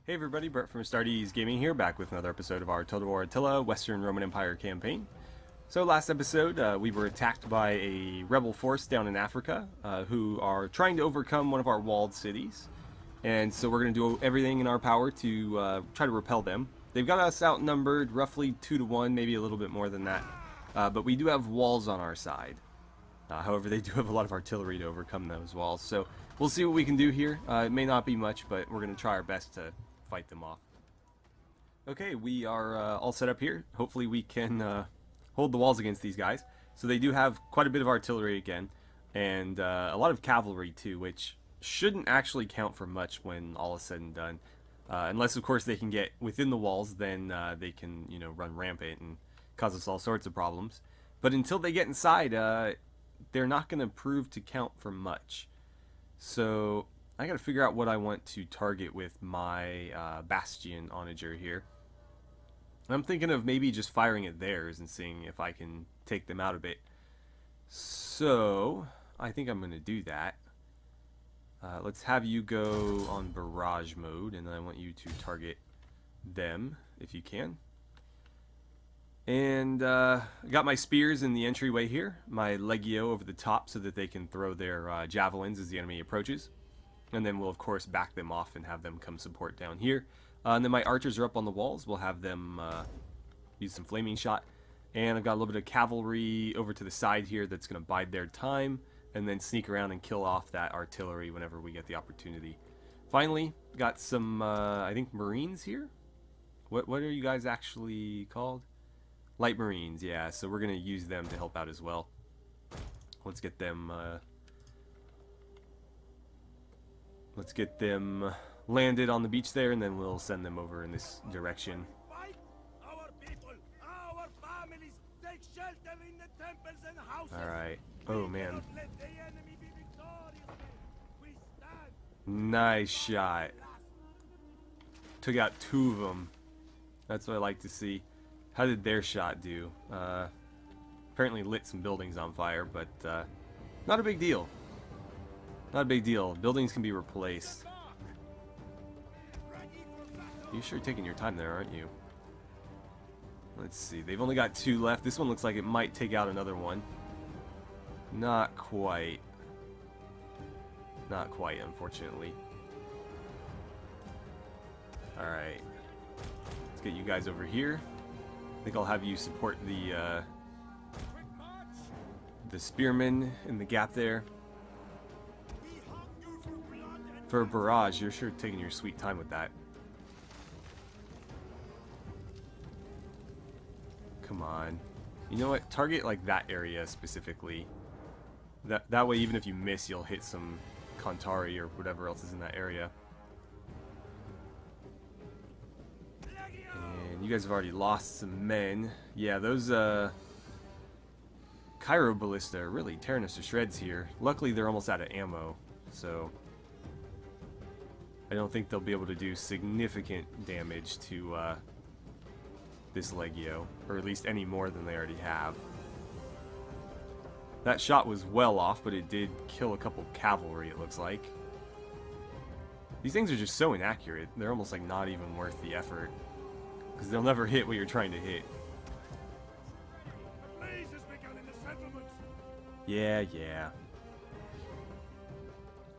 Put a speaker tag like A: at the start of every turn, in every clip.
A: Hey everybody, Brett from AstartesGaming here, back with another episode of our Total War Attila Western Roman Empire campaign. So last episode, we were attacked by a rebel force down in Africa, who are trying to overcome one of our walled cities. And so we're going to do everything in our power to try to repel them. They've got us outnumbered roughly 2 to 1, maybe a little bit more than that. But we do have walls on our side. However, they do have a lot of artillery to overcome those walls. So we'll see what we can do here. It may not be much, but we're going to try our best to fight them off. Okay, we are all set up here. Hopefully we can hold the walls against these guys. So they do have quite a bit of artillery again, and a lot of cavalry too, which shouldn't actually count for much when all is said and done. Unless, of course, they can get within the walls, then they can, you know, run rampant and cause us all sorts of problems. But until they get inside, they're not going to prove to count for much. So I got to figure out what I want to target with my bastion onager here. I'm thinking of maybe just firing at theirs and seeing if I can take them out a bit. So I think I'm going to do that. Let's have you go on barrage mode, and I want you to target them if you can. And I got my spears in the entryway here, my legio over the top so that they can throw their javelins as the enemy approaches. And then we'll, of course, back them off and have them come support down here. And then my archers are up on the walls. We'll have them use some flaming shot. And I've got a little bit of cavalry over to the side here that's going to bide their time and then sneak around and kill off that artillery whenever we get the opportunity. Finally, got some, I think, Marines here? What are you guys actually called? Light Marines, yeah. So we're going to use them to help out as well. Let's get them... Let's get them landed on the beach there, and then we'll send them over in this direction. Alright. Oh, man. Nice shot. Took out 2 of them. That's what I like to see. How did their shot do? Apparently lit some buildings on fire, but not a big deal. Not a big deal. Buildings can be replaced. You're sure taking your time there, aren't you? Let's see. They've only got 2 left. This one looks like it might take out another one. Not quite. Not quite, unfortunately. Alright. Let's get you guys over here. I think I'll have you support the spearmen in the gap there. For a barrage, you're sure taking your sweet time with that. Come on. You know what? Target like that area specifically. That way, even if you miss, you'll hit some Contari or whatever else is in that area. And you guys have already lost some men. Yeah, those Cairo ballista are really tearing us to shreds here. Luckily, they're almost out of ammo, so I don't think they'll be able to do significant damage to this legio, or at least any more than they already have. That shot was well off, but it did kill a couple cavalry, it looks like. These things are just so inaccurate. They're almost like not even worth the effort, because they'll never hit what you're trying to hit. Yeah.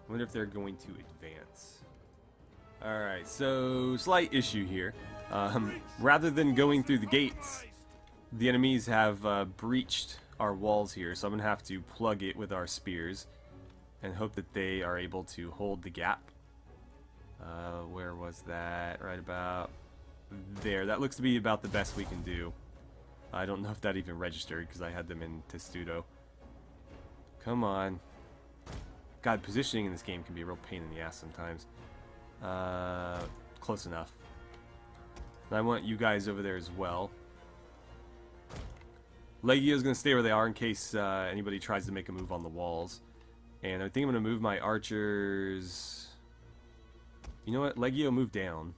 A: Wonder if they're going to advance. Alright, so slight issue here. Rather than going through the gates, the enemies have breached our walls here, so I'm going to have to plug it with our spears and hope that they are able to hold the gap. Where was that? Right about there. That looks to be about the best we can do. I don't know if that even registered because I had them in testudo. Come on. God, positioning in this game can be a real pain in the ass sometimes. Close enough. And I want you guys over there as well. Legio's going to stay where they are in case anybody tries to make a move on the walls. And I think I'm going to move my archers... You know what? Legio, move down.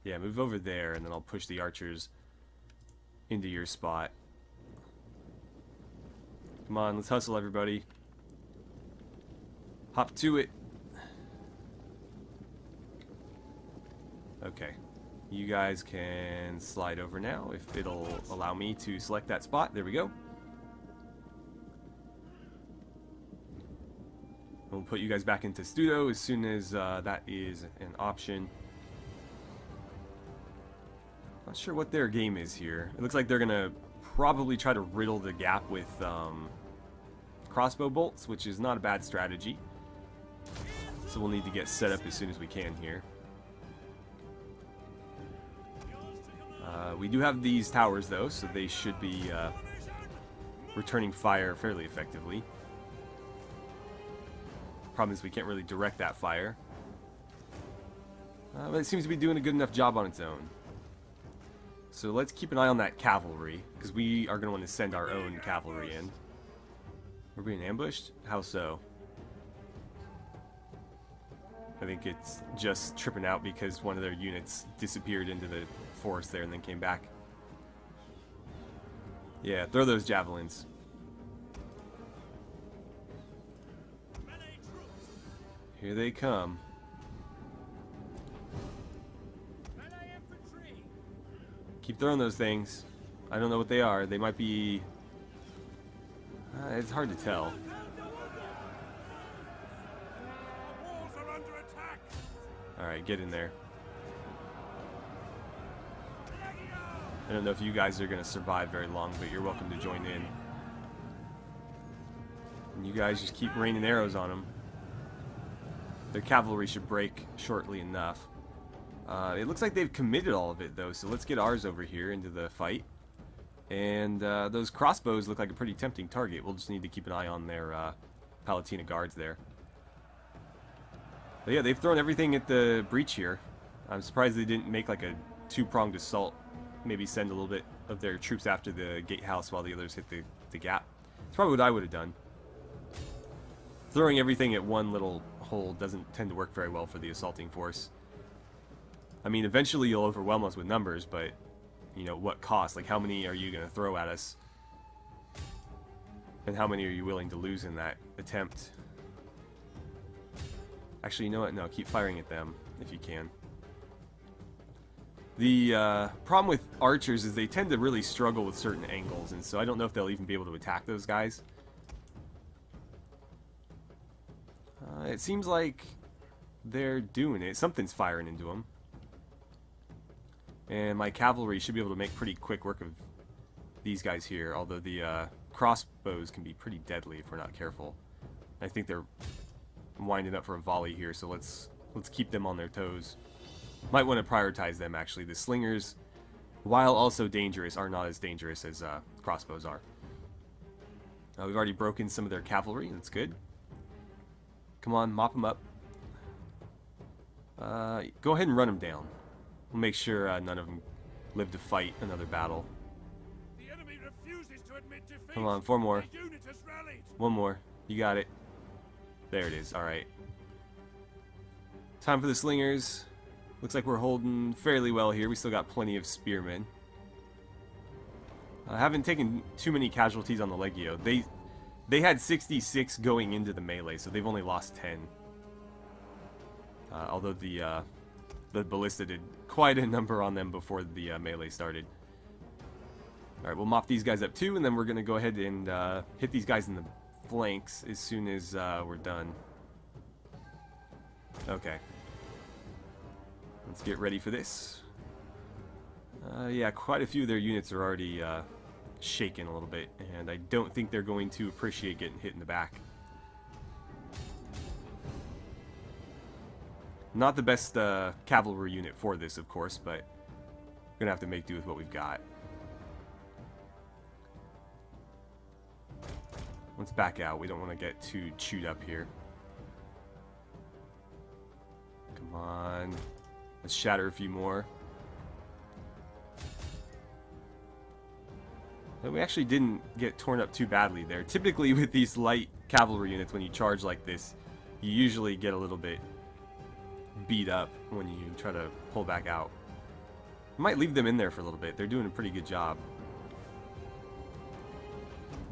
A: Yeah, move over there, and then I'll push the archers into your spot. Come on, let's hustle, everybody. Hop to it. Okay. You guys can slide over now if it'll allow me to select that spot. There we go. We'll put you guys back into Studo as soon as that is an option. Not sure what their game is here. It looks like they're gonna probably try to riddle the gap with crossbow bolts, which is not a bad strategy. So we'll need to get set up as soon as we can here. We do have these towers though, so they should be returning fire fairly effectively. Problem is we can't really direct that fire. But it seems to be doing a good enough job on its own. So let's keep an eye on that cavalry, because we are going to want to send our own cavalry in. We're being ambushed? How so? I think it's just tripping out because one of their units disappeared into the forest there and then came back. Yeah, throw those javelins. Here they come. Keep throwing those things. I don't know what they are. They might be... it's hard to tell. Alright, get in there. I don't know if you guys are going to survive very long, but you're welcome to join in. And you guys just keep raining arrows on them. Their cavalry should break shortly enough. It looks like they've committed all of it, though, so let's get ours over here into the fight. And those crossbows look like a pretty tempting target. We'll just need to keep an eye on their Palatina guards there. But yeah, they've thrown everything at the breach here. I'm surprised they didn't make like a two-pronged assault. Maybe send a little bit of their troops after the gatehouse while the others hit the gap. That's probably what I would have done. Throwing everything at one little hole doesn't tend to work very well for the assaulting force. I mean, eventually you'll overwhelm us with numbers, but, you know, what cost? Like, how many are you going to throw at us? And how many are you willing to lose in that attempt? Actually, you know what? No, keep firing at them, if you can. The problem with archers is they tend to really struggle with certain angles, and so I don't know if they'll even be able to attack those guys. It seems like they're doing it. Something's firing into them. And my cavalry should be able to make pretty quick work of these guys here, although the crossbows can be pretty deadly if we're not careful. I think they're winding up for a volley here, so let's keep them on their toes. Might want to prioritize them, actually. The slingers, while also dangerous, are not as dangerous as crossbows are. We've already broken some of their cavalry. That's good. Come on, mop them up. Go ahead and run them down. We'll make sure none of them live to fight another battle.
B: The enemy refuses to admit defeat.
A: Come on, 4 more.
B: The unit has rallied.
A: 1 more. You got it. There it is. Alright. Time for the slingers. Looks like we're holding fairly well here. We still got plenty of spearmen. I haven't taken too many casualties on the Legio. They had 66 going into the melee, so they've only lost 10. Although the ballista did quite a number on them before the melee started. Alright, we'll mop these guys up too, and then we're going to go ahead and hit these guys in the flanks as soon as we're done. Okay. Let's get ready for this. Yeah, quite a few of their units are already shaken a little bit, and I don't think they're going to appreciate getting hit in the back. Not the best cavalry unit for this, of course, but we're gonna have to make do with what we've got. Let's back out. We don't want to get too chewed up here. Come on. Let's shatter a few more. And we actually didn't get torn up too badly there. Typically with these light cavalry units, when you charge like this, you usually get a little bit beat up when you try to pull back out. I might leave them in there for a little bit. They're doing a pretty good job.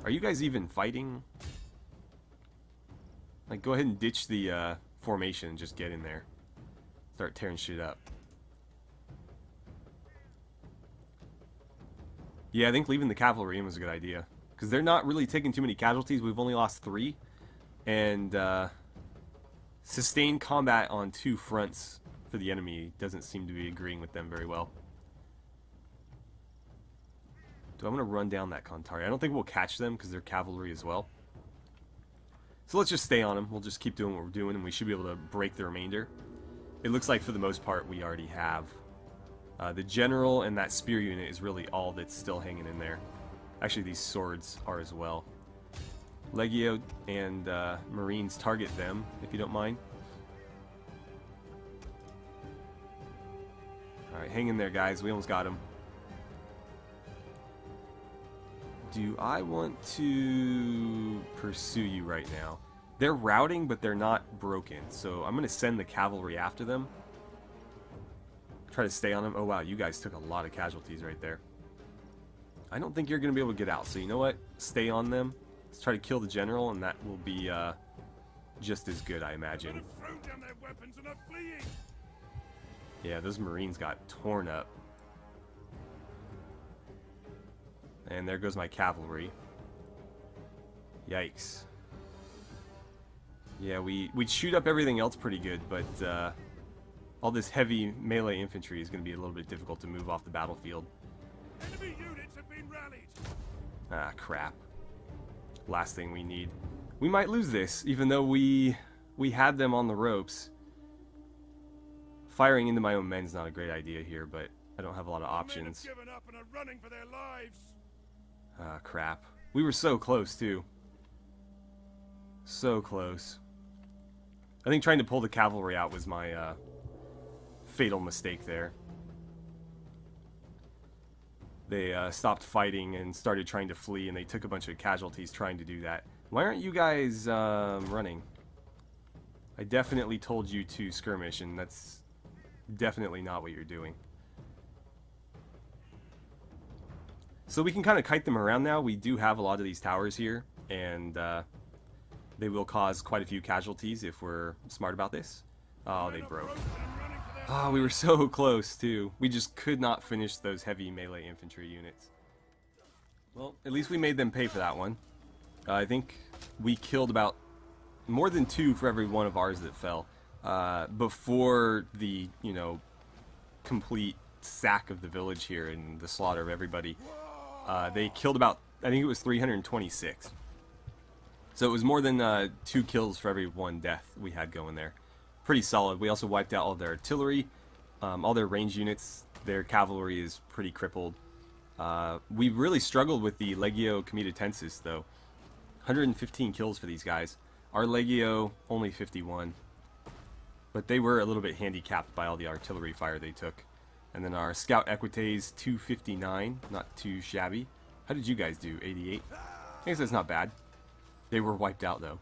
A: Are you guys even fighting? Like, go ahead and ditch the formation and just get in there. Start tearing shit up. Yeah, I think leaving the cavalry in was a good idea. Because they're not really taking too many casualties. We've only lost 3. And sustained combat on 2 fronts for the enemy doesn't seem to be agreeing with them very well. Do I want to run down that Kantari? I don't think we'll catch them because they're cavalry as well. So let's just stay on them. We'll just keep doing what we're doing and we should be able to break the remainder. It looks like for the most part we already have. The general and that spear unit is really all that's still hanging in there. Actually, these swords are as well. Legio and Marines target them, if you don't mind. Alright, hang in there, guys. We almost got him. Do I want to pursue you right now? They're routing, but they're not broken. So I'm going to send the cavalry after them. Try to stay on them. Oh, wow. You guys took a lot of casualties right there. I don't think you're going to be able to get out. So you know what? Stay on them. Let's try to kill the general, and that will be just as good, I imagine. Yeah, those Marines got torn up. And there goes my cavalry. Yikes. Yeah, we'd shoot up everything else pretty good, but all this heavy melee infantry is going to be a little bit difficult to move off the battlefield.
B: Enemy units have been rallied.
A: Ah, crap. Last thing we need. We might lose this, even though we had them on the ropes. Firing into my own men's not a great idea here, but I don't have a lot of options.
B: The men have given up and are running for their lives.
A: Ah, crap. We were so close, too. So close. I think trying to pull the cavalry out was my fatal mistake there. They stopped fighting and started trying to flee, and they took a bunch of casualties trying to do that. Why aren't you guys running? I definitely told you to skirmish, and that's definitely not what you're doing. So we can kind of kite them around now. We do have a lot of these towers here, and they will cause quite a few casualties if we're smart about this. Oh, they broke. Oh, we were so close, too. We just could not finish those heavy melee infantry units. Well, at least we made them pay for that one. I think we killed about more than 2 for every one of ours that fell. Before the, you know, complete sack of the village here and the slaughter of everybody. They killed about, I think it was 326. So it was more than 2 kills for every 1 death we had going there. Pretty solid. We also wiped out all their artillery, all their range units. Their cavalry is pretty crippled. We really struggled with the Legio Comitatensis, though. 115 kills for these guys. Our Legio, only 51. But they were a little bit handicapped by all the artillery fire they took. And then our Scout Equites, 259. Not too shabby. How did you guys do? 88? I guess that's not bad. They were wiped out, though.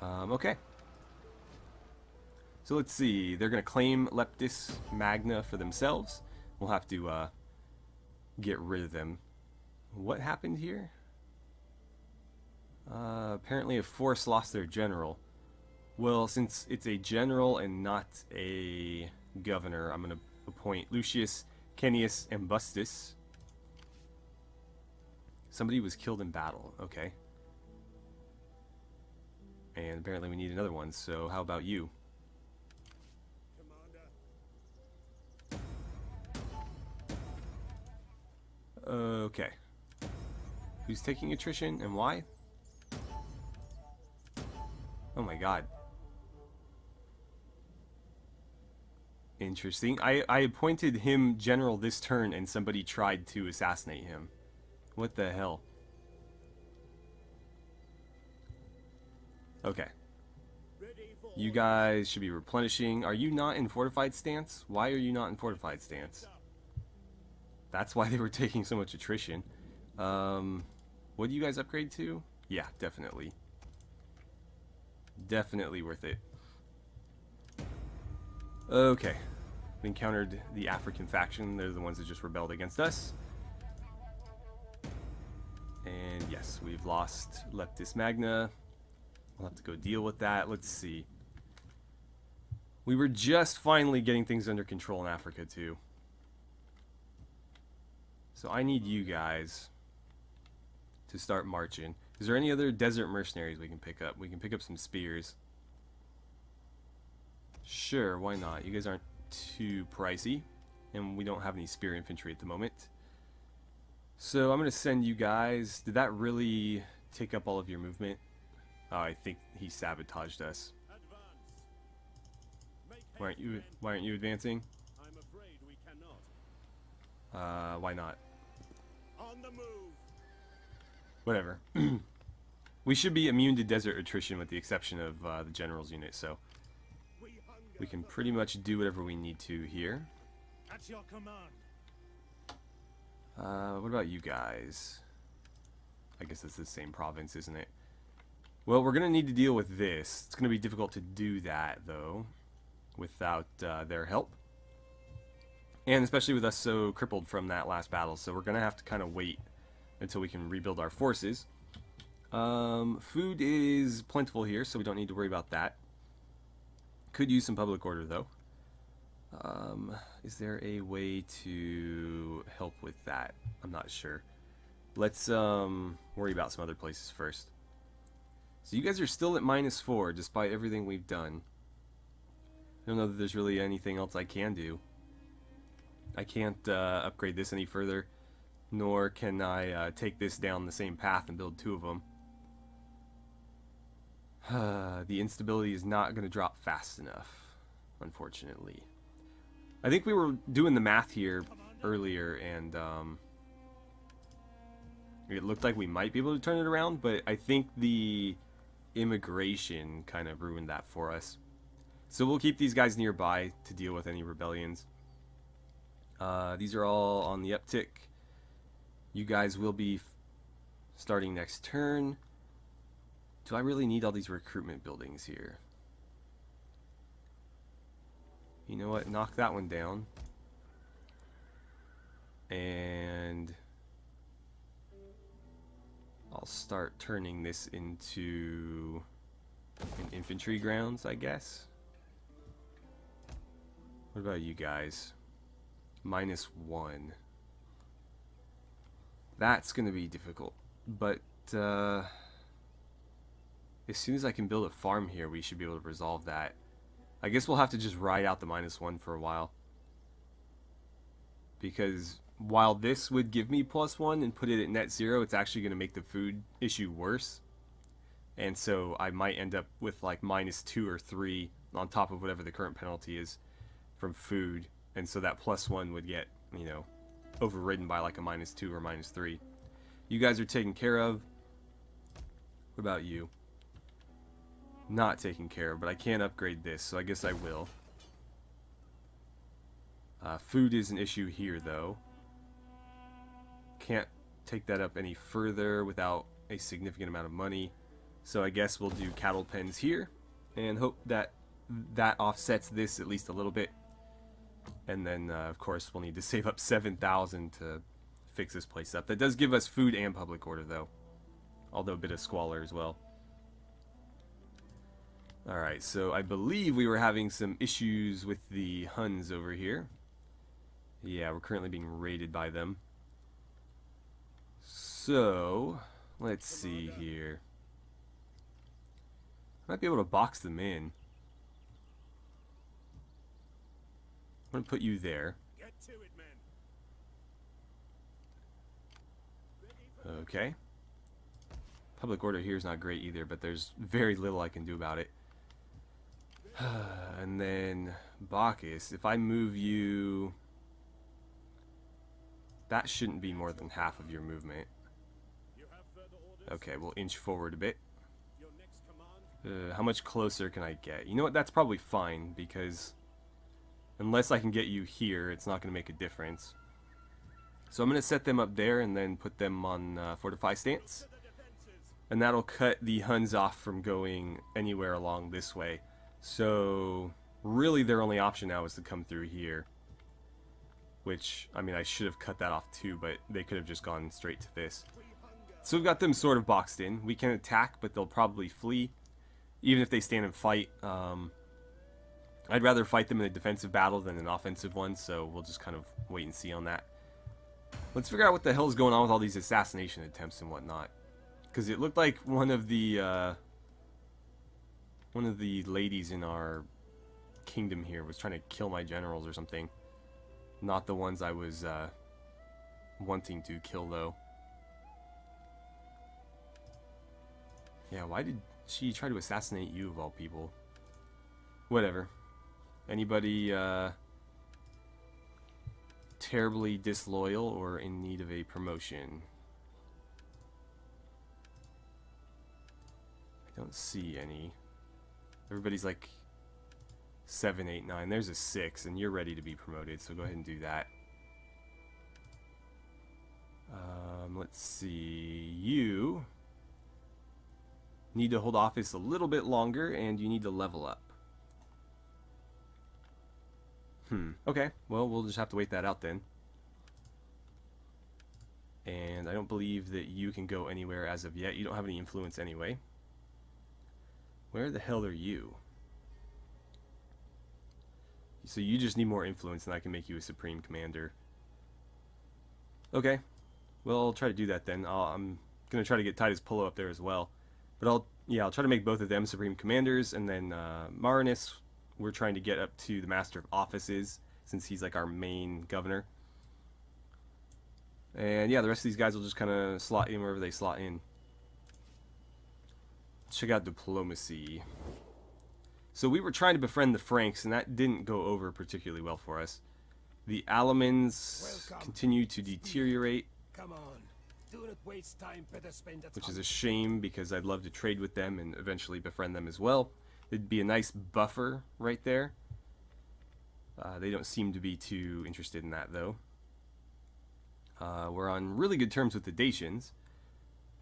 A: Okay. So let's see. They're going to claim Leptis Magna for themselves. We'll have to get rid of them. What happened here? Apparently a force lost their general. Well, since it's a general and not a governor, I'm going to appoint Lucius Canius Ambustus. Somebody was killed in battle. Okay. And apparently we need another one, so how about you? Okay. Who's taking attrition and why? Oh my god. Interesting. I appointed him general this turn and somebody tried to assassinate him. What the hell? Okay. You guys should be replenishing. Are you not in fortified stance? Why are you not in fortified stance? That's why they were taking so much attrition. What do you guys upgrade to? Yeah, definitely. Definitely worth it. Okay. We encountered the African faction. They're the ones that just rebelled against us. And yes, we've lost Leptis Magna. We'll have to go deal with that. Let's see. We were just finally getting things under control in Africa, too. So I need you guys to start marching. Is there any other desert mercenaries we can pick up? We can pick up some spears. Sure, why not? You guys aren't too pricey, and we don't have any spear infantry at the moment. So I'm going to send you guys. Did that really take up all of your movement? Oh, I think he sabotaged us. Why aren't you advancing?
B: I'm afraid we cannot.
A: Why not?
B: On the move.
A: Whatever. We should be immune to desert attrition with the exception of the general's unit, so we can pretty much do whatever we need to here.
B: At your command.
A: What about you guys? I guess it's the same province, isn't it? Well, we're going to need to deal with this. It's going to be difficult to do that, though, without their help. And especially with us so crippled from that last battle, so we're going to have to kind of wait until we can rebuild our forces. Food is plentiful here, so we don't need to worry about that. Could use some public order, though. Is there a way to help with that? I'm not sure. Let's worry about some other places first. So you guys are still at -4 despite everything we've done. I don't know that there's really anything else I can do. I can't upgrade this any further, nor can I take this down the same path and build 2 of them. The instability is not going to drop fast enough, unfortunately. I think we were doing the math here earlier, and it looked like we might be able to turn it around, but I think the immigration kind of ruined that for us. So we'll keep these guys nearby to deal with any rebellions. These are all on the uptick. You guys will be starting next turn. Do I really need all these recruitment buildings here? You know what? Knock that one down. And I'll start turning this into an infantry grounds, I guess. What about you guys? -1. That's going to be difficult. But as soon as I can build a farm here, we should be able to resolve that. I guess we'll have to just ride out the -1 for a while. Because while this would give me +1 and put it at net 0, it's actually going to make the food issue worse. And so I might end up with like -2 or 3 on top of whatever the current penalty is from food. And so that +1 would get, you know, overridden by like a -2 or -3. You guys are taken care of. What about you? Not taken care of, but I can't upgrade this, so I guess I will. Food is an issue here, though. Can't take that up any further without a significant amount of money. So I guess we'll do cattle pens here, and hope that that offsets this at least a little bit. And then, of course, we'll need to save up 7,000 to fix this place up. That does give us food and public order, though. Although a bit of squalor as well. Alright, so I believe we were having some issues with the Huns over here. Yeah, we're currently being raided by them. So, let's see here. Might be able to box them in. I'm going to put you there.
B: Get to it, men.
A: Okay. Public order here is not great either, but there's very little I can do about it. And then Bacchus, if I move you, that shouldn't be more than half of your movement. Okay, we'll inch forward a bit. How much closer can I get? You know what, that's probably fine, because unless I can get you here, it's not going to make a difference. So I'm going to set them up there and then put them on fortify stance. And that'll cut the Huns off from going anywhere along this way. So really their only option now is to come through here. Which, I mean, I should have cut that off too, but they could have just gone straight to this. So we've got them sort of boxed in. We can attack, but they'll probably flee. Even if they stand and fight. I'd rather fight them in a defensive battle than an offensive one, so we'll just kind of wait and see on that. Let's figure out what the hell is going on with all these assassination attempts and whatnot. Because it looked like one of the ladies in our kingdom here was trying to kill my generals or something. Not the ones I was wanting to kill, though. Yeah, why did she try to assassinate you, of all people? Whatever. Anybody terribly disloyal or in need of a promotion? I don't see any. Everybody's like 7, 8, 9. There's a 6, and you're ready to be promoted, so go ahead and do that. Let's see. You need to hold office a little bit longer, and you need to level up. Okay. Well, we'll just have to wait that out then. And I don't believe that you can go anywhere as of yet. You don't have any influence anyway. Where the hell are you? So you just need more influence, and I can make you a supreme commander. Okay. Well, I'll try to do that then. I'm gonna try to get Titus Pullo up there as well. But I'll try to make both of them supreme commanders, and then Marinus, we're trying to get up to the Master of Offices, since he's like our main governor. And yeah, the rest of these guys will just kind of slot in wherever they slot in. Check out diplomacy. So we were trying to befriend the Franks, and that didn't go over particularly well for us. The Alamans continue to deteriorate,
B: Come on. Do not waste time, better spend it.
A: which is a shame because I'd love to trade with them and eventually befriend them as well. It'd be a nice buffer right there. They don't seem to be too interested in that, though. We're on really good terms with the Dacians,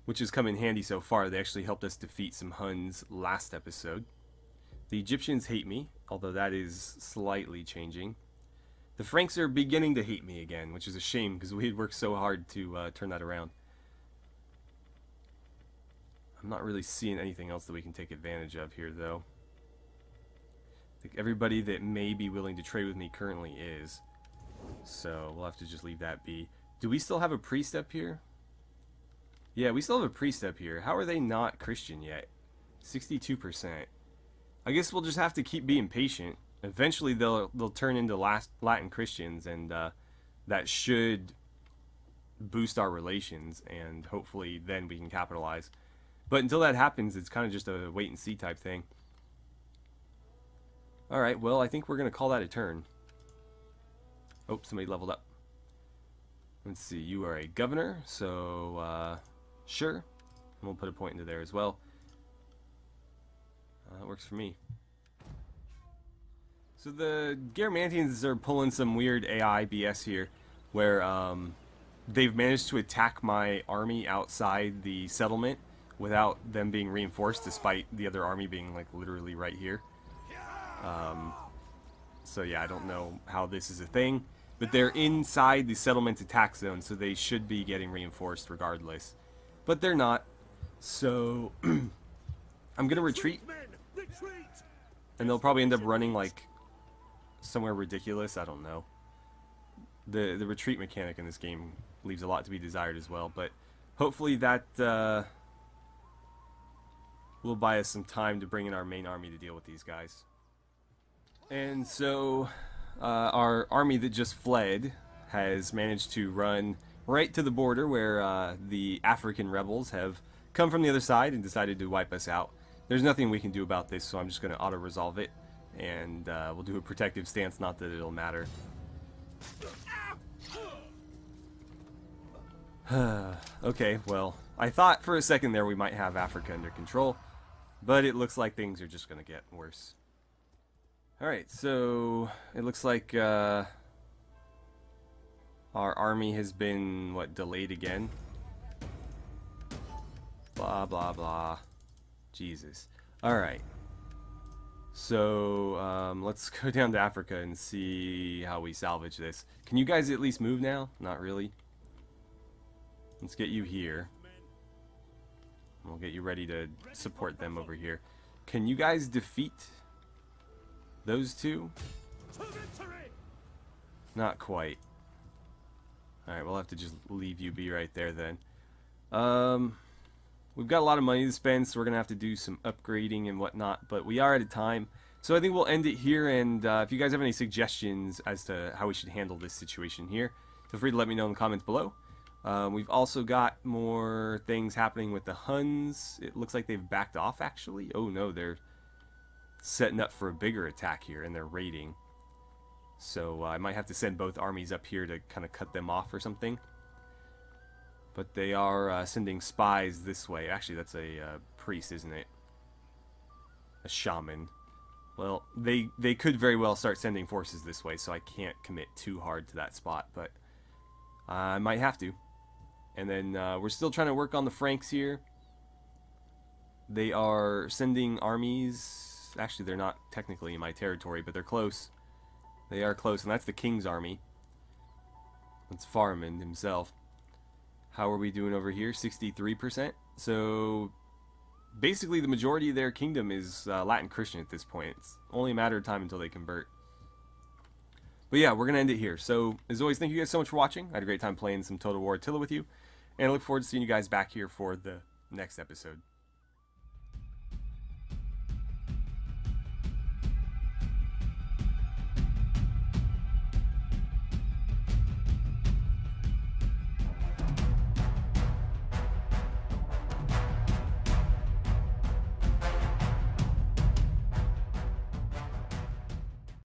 A: which has come in handy so far. They actually helped us defeat some Huns last episode. The Egyptians hate me, although that is slightly changing. The Franks are beginning to hate me again, which is a shame because we had worked so hard to turn that around. I'm not really seeing anything else that we can take advantage of here, though. I think everybody that may be willing to trade with me currently is. So we'll have to just leave that be. Do we still have a priest up here? Yeah, we still have a priest up here. How are they not Christian yet? 62%. I guess we'll just have to keep being patient. Eventually they'll turn into Latin Christians, and that should boost our relations, and hopefully then we can capitalize. But until that happens, it's kind of just a wait and see type thing. Alright, well, I think we're going to call that a turn. Oh, somebody leveled up. Let's see, you are a governor, so sure. And we'll put a point into there as well. That works for me. So the Garamantians are pulling some weird AI BS here, where they've managed to attack my army outside the settlement without them being reinforced, despite the other army being like literally right here. So yeah, I don't know how this is a thing, but they're inside the settlement's attack zone, so they should be getting reinforced regardless. But they're not, so I'm gonna retreat, and they'll probably end up running like somewhere ridiculous. I don't know. The retreat mechanic in this game leaves a lot to be desired as well, but hopefully that will buy us some time to bring in our main army to deal with these guys. And so our army that just fled has managed to run right to the border where the African rebels have come from the other side and decided to wipe us out. There's nothing we can do about this, so I'm just going to auto-resolve it, and we'll do a protective stance, not that it'll matter. Okay, well, I thought for a second there we might have Africa under control, but it looks like things are just going to get worse. Alright, so it looks like our army has been, what, delayed again? Blah, blah, blah. Jesus. Alright. So, let's go down to Africa and see how we salvage this. Can you guys at least move now? Not really. Let's get you here. We'll get you ready to support them over here. Can you guys defeat those two? Not quite. Alright, we'll have to just leave you be right there then. We've got a lot of money to spend, so we're going to have to do some upgrading and whatnot, but we are out of time. So I think we'll end it here, and if you guys have any suggestions as to how we should handle this situation here, feel free to let me know in the comments below. We've also got more things happening with the Huns. It looks like they've backed off, actually. Oh no, they're setting up for a bigger attack here, and they're raiding. So I might have to send both armies up here to kind of cut them off or something. But they are sending spies this way. Actually, that's a priest, isn't it? A shaman. Well, they could very well start sending forces this way, so I can't commit too hard to that spot, but I might have to. And then we're still trying to work on the Franks here. They are sending armies. Actually, they're not technically in my territory, but they're close. They are close, and that's the king's army. That's Farman himself. How are we doing over here? 63%. So basically the majority of their kingdom is Latin Christian at this point. It's only a matter of time until they convert. But yeah, we're going to end it here. So as always, thank you guys so much for watching. I had a great time playing some Total War Attila with you. And I look forward to seeing you guys back here for the next episode.